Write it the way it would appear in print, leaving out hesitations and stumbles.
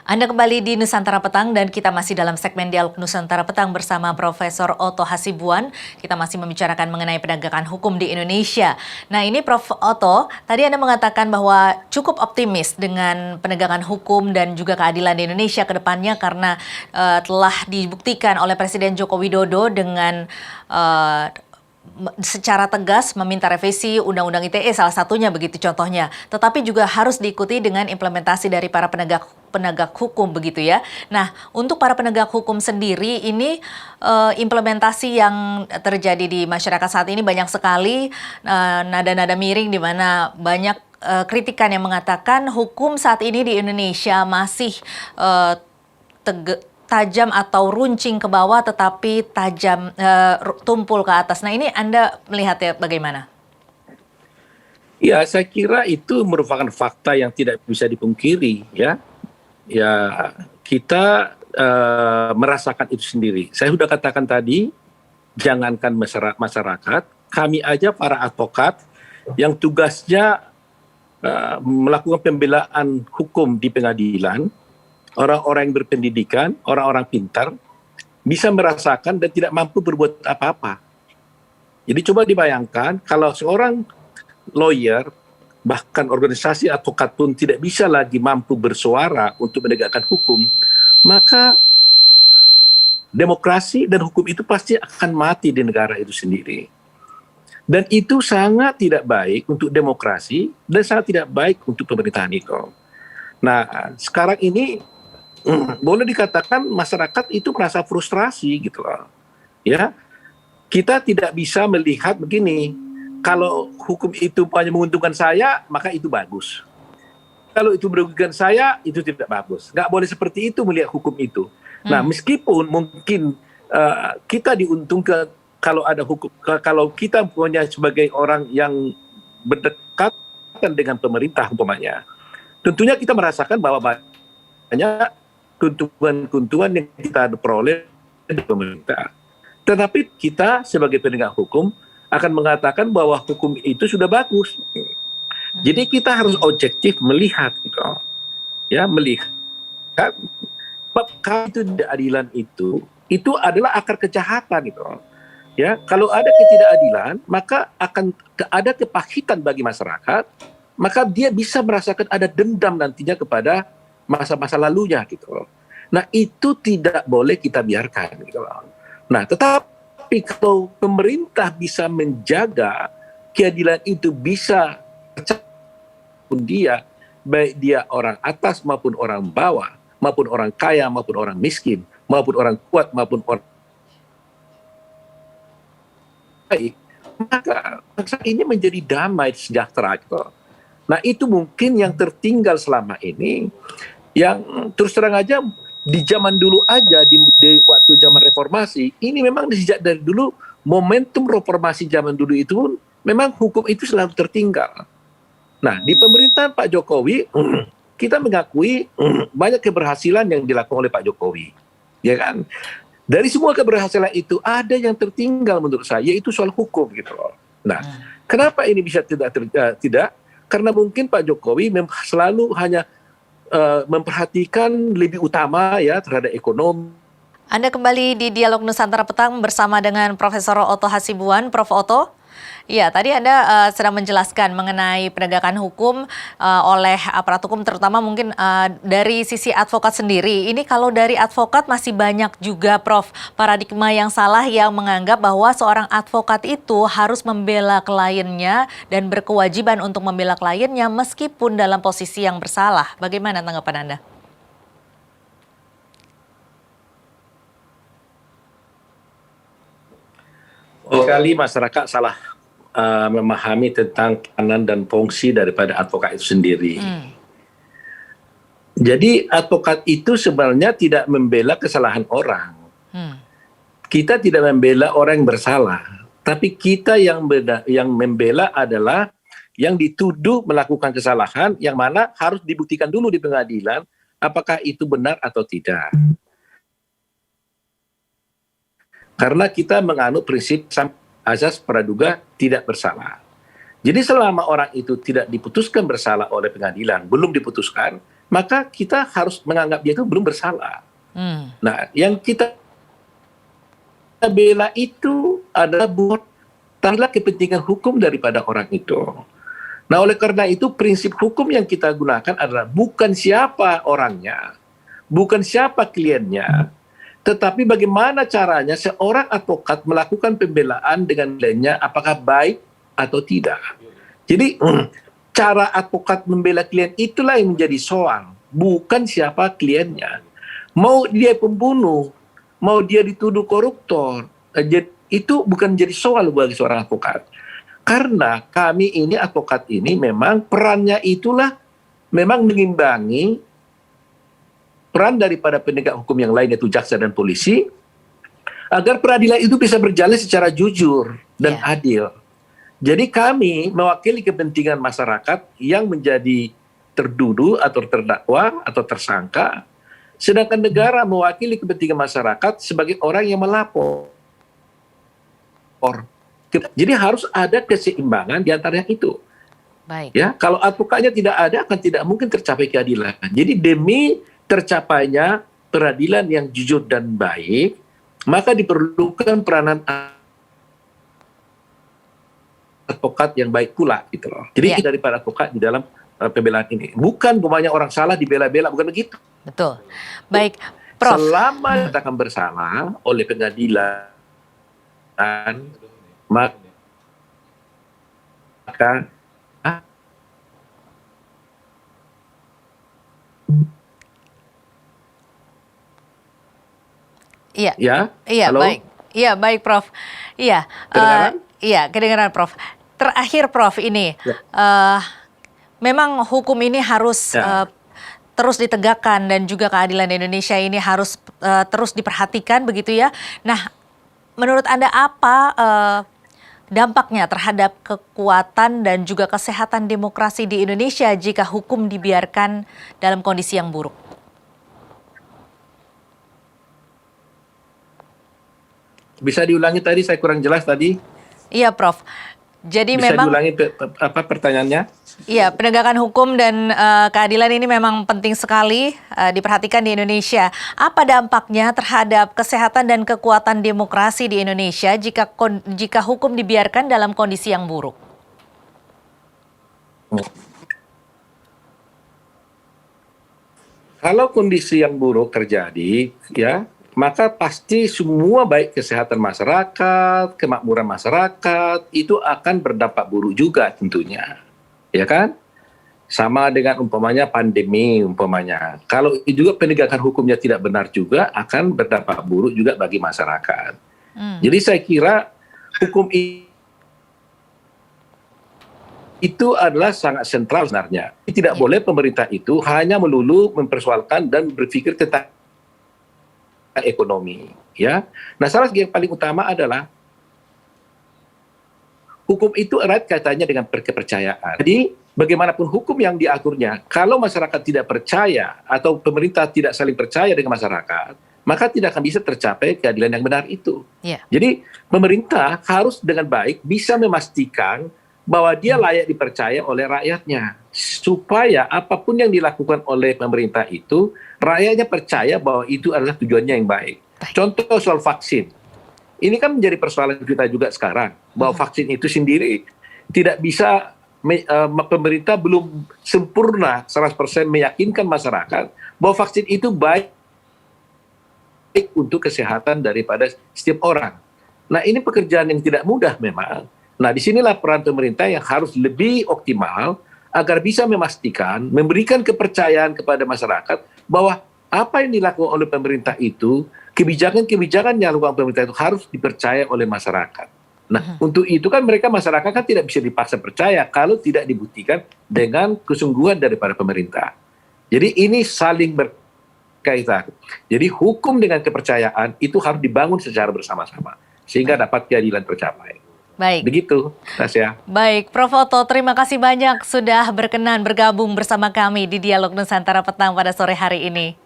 Anda kembali di Nusantara Petang dan kita masih dalam segmen Dialog Nusantara Petang bersama Profesor Otto Hasibuan. Kita masih membicarakan mengenai penegakan hukum di Indonesia. Nah ini Prof. Otto, tadi Anda mengatakan bahwa cukup optimis dengan penegakan hukum dan juga keadilan di Indonesia ke depannya karena telah dibuktikan oleh Presiden Joko Widodo dengan secara tegas meminta revisi Undang-Undang ITE salah satunya begitu contohnya. Tetapi juga harus diikuti dengan implementasi dari para penegak hukum begitu ya. Nah, untuk para penegak hukum sendiri ini implementasi yang terjadi di masyarakat saat ini banyak sekali nada-nada miring di mana banyak kritikan yang mengatakan hukum saat ini di Indonesia masih tajam atau runcing ke bawah tetapi tajam tumpul ke atas. Nah ini Anda melihat ya bagaimana? Ya, saya kira itu merupakan fakta yang tidak bisa dipungkiri ya. Ya, kita merasakan itu sendiri. Saya sudah katakan tadi, jangankan masyarakat, kami aja para advokat yang tugasnya melakukan pembelaan hukum di pengadilan, orang-orang yang berpendidikan, orang-orang pintar, bisa merasakan dan tidak mampu berbuat apa-apa. Jadi coba dibayangkan kalau seorang lawyer, bahkan organisasi advokat pun tidak bisa lagi mampu bersuara untuk menegakkan hukum, maka demokrasi dan hukum itu pasti akan mati di negara itu sendiri. Dan itu sangat tidak baik untuk demokrasi dan sangat tidak baik untuk pemerintahan itu. Nah, sekarang ini boleh dikatakan masyarakat itu merasa frustrasi gitu loh. Ya, kita tidak bisa melihat begini, kalau hukum itu hanya menguntungkan saya, maka itu bagus. Kalau itu merugikan saya, itu tidak bagus. Nggak boleh seperti itu melihat hukum itu. Nah, meskipun mungkin kita diuntungkan kalau ada hukum, kalau kita punya sebagai orang yang berdekatan dengan pemerintah umpamanya, tentunya kita merasakan bahwa banyak keuntungan-keuntungan yang kita peroleh dari pemerintah. Tetapi kita sebagai penegak hukum akan mengatakan bahwa hukum itu sudah bagus. Jadi kita harus objektif melihat, gitu. Ya, melihat kalau itu ketidakadilan itu adalah akar kejahatan, gitu. Ya, kalau ada ketidakadilan, maka akan ada kepahitan bagi masyarakat, maka dia bisa merasakan ada dendam nantinya kepada masa-masa lalunya gitu loh. Nah itu tidak boleh kita biarkan gitu loh. Nah tetapi kalau pemerintah bisa menjaga keadilan itu bisa pun dia, baik dia orang atas maupun orang bawah, maupun orang kaya maupun orang miskin, maupun orang kuat maupun orang baik, maka bangsa ini menjadi damai sejahtera gitu. Nah itu mungkin yang tertinggal selama ini, yang terus terang aja di zaman dulu aja, di waktu zaman reformasi, ini memang sejak dari dulu momentum reformasi zaman dulu itu pun memang hukum itu selalu tertinggal. Nah di pemerintahan Pak Jokowi, kita mengakui banyak keberhasilan yang dilakukan oleh Pak Jokowi, ya kan? Dari semua keberhasilan itu ada yang tertinggal menurut saya, yaitu soal hukum gitu loh. Nah kenapa ini bisa tidak? Karena mungkin Pak Jokowi selalu hanya memperhatikan lebih utama ya terhadap ekonomi. Anda kembali di Dialog Nusantara Petang bersama dengan Profesor Otto Hasibuan. Prof. Otto, ya tadi Anda sedang menjelaskan mengenai penegakan hukum oleh aparat hukum, terutama mungkin dari sisi advokat sendiri. Ini kalau dari advokat masih banyak juga, Prof, paradigma yang salah yang menganggap bahwa seorang advokat itu harus membela kliennya dan berkewajiban untuk membela kliennya meskipun dalam posisi yang bersalah. Bagaimana tanggapan Anda? Sekali masyarakat salah memahami tentang peranan dan fungsi daripada advokat itu sendiri. Jadi advokat itu sebenarnya tidak membela kesalahan orang. Kita tidak membela orang yang bersalah, tapi kita yang membela adalah yang dituduh melakukan kesalahan, yang mana harus dibuktikan dulu di pengadilan apakah itu benar atau tidak. Karena kita menganut prinsip azas praduga tidak bersalah. Jadi selama orang itu tidak diputuskan bersalah oleh pengadilan, belum diputuskan, maka kita harus menganggap dia itu belum bersalah. Nah, yang kita bela itu adalah bukanlah kepentingan hukum daripada orang itu. Nah, oleh karena itu prinsip hukum yang kita gunakan adalah bukan siapa orangnya, bukan siapa kliennya, tetapi bagaimana caranya seorang advokat melakukan pembelaan dengan kliennya apakah baik atau tidak. Jadi cara advokat membela klien itulah yang menjadi soal, bukan siapa kliennya. Mau dia pembunuh, mau dia dituduh koruptor, itu bukan jadi soal bagi seorang advokat. Karena kami ini advokat ini memang perannya itulah memang mengimbangi peran daripada penegak hukum yang lain yaitu jaksa dan polisi agar peradilan itu bisa berjalan secara jujur dan adil. Jadi kami mewakili kepentingan masyarakat yang menjadi tertuduh atau terdakwa atau tersangka, sedangkan negara mewakili kepentingan masyarakat sebagai orang yang melapor. Jadi harus ada keseimbangan di antara yang itu. Baik. Ya, kalau advokatnya tidak ada akan tidak mungkin tercapai keadilan. Jadi demi tercapainya peradilan yang jujur dan baik, maka diperlukan peranan advokat yang baik pula gitu loh. Jadi daripada advokat di dalam pembelaan ini. Bukan banyak orang salah dibela-bela, bukan begitu. Betul. Baik, Prof. Selama dikatakan bersalah oleh pengadilan, maka Iya. Halo? Baik. Iya, baik, Prof. Iya. Kedengaran? Iya, kedengaran, Prof. Terakhir, Prof, ini memang hukum ini harus terus ditegakkan dan juga keadilan di Indonesia ini harus terus diperhatikan begitu ya. Nah, menurut Anda apa dampaknya terhadap kekuatan dan juga kesehatan demokrasi di Indonesia jika hukum dibiarkan dalam kondisi yang buruk? Bisa diulangi tadi, saya kurang jelas tadi. Iya, Prof. Jadi Bisa memang diulangi apa pertanyaannya? iya, penegakan hukum dan keadilan ini memang penting sekali diperhatikan di Indonesia. Apa dampaknya terhadap kesehatan dan kekuatan demokrasi di Indonesia jika hukum dibiarkan dalam kondisi yang buruk? Kalau kondisi yang buruk terjadi, ya, maka pasti semua baik kesehatan masyarakat, kemakmuran masyarakat itu akan berdampak buruk juga tentunya. Ya kan? Sama dengan umpamanya pandemi umpamanya. Kalau juga penegakan hukumnya tidak benar juga akan berdampak buruk juga bagi masyarakat. Jadi saya kira hukum itu adalah sangat sentral sebenarnya. Tidak boleh pemerintah itu hanya melulu mempersoalkan dan berpikir tentang ekonomi, ya. Nah, salah satu yang paling utama adalah hukum itu erat kaitannya dengan kepercayaan. Jadi, bagaimanapun hukum yang diaturnya, kalau masyarakat tidak percaya atau pemerintah tidak saling percaya dengan masyarakat, maka tidak akan bisa tercapai keadilan yang benar itu. Jadi, pemerintah harus dengan baik bisa memastikan bahwa dia layak dipercaya oleh rakyatnya, supaya apapun yang dilakukan oleh pemerintah itu, rakyatnya percaya bahwa itu adalah tujuannya yang baik. Contoh soal vaksin. Ini kan menjadi persoalan kita juga sekarang, bahwa vaksin itu sendiri tidak bisa, pemerintah belum sempurna 100% meyakinkan masyarakat bahwa vaksin itu baik untuk kesehatan daripada setiap orang. Nah, ini pekerjaan yang tidak mudah memang. Nah, disinilah peran pemerintah yang harus lebih optimal agar bisa memastikan, memberikan kepercayaan kepada masyarakat bahwa apa yang dilakukan oleh pemerintah itu, kebijakan-kebijakan yang dilakukan pemerintah itu harus dipercaya oleh masyarakat. Nah, untuk itu kan masyarakat kan tidak bisa dipaksa percaya kalau tidak dibuktikan dengan kesungguhan daripada pemerintah. Jadi ini saling berkaitan. Jadi hukum dengan kepercayaan itu harus dibangun secara bersama-sama sehingga dapat keadilan tercapai. Baik. Begitu, Tasya. Baik, Prof. Otto, terima kasih banyak sudah berkenan bergabung bersama kami di Dialog Nusantara Petang pada sore hari ini.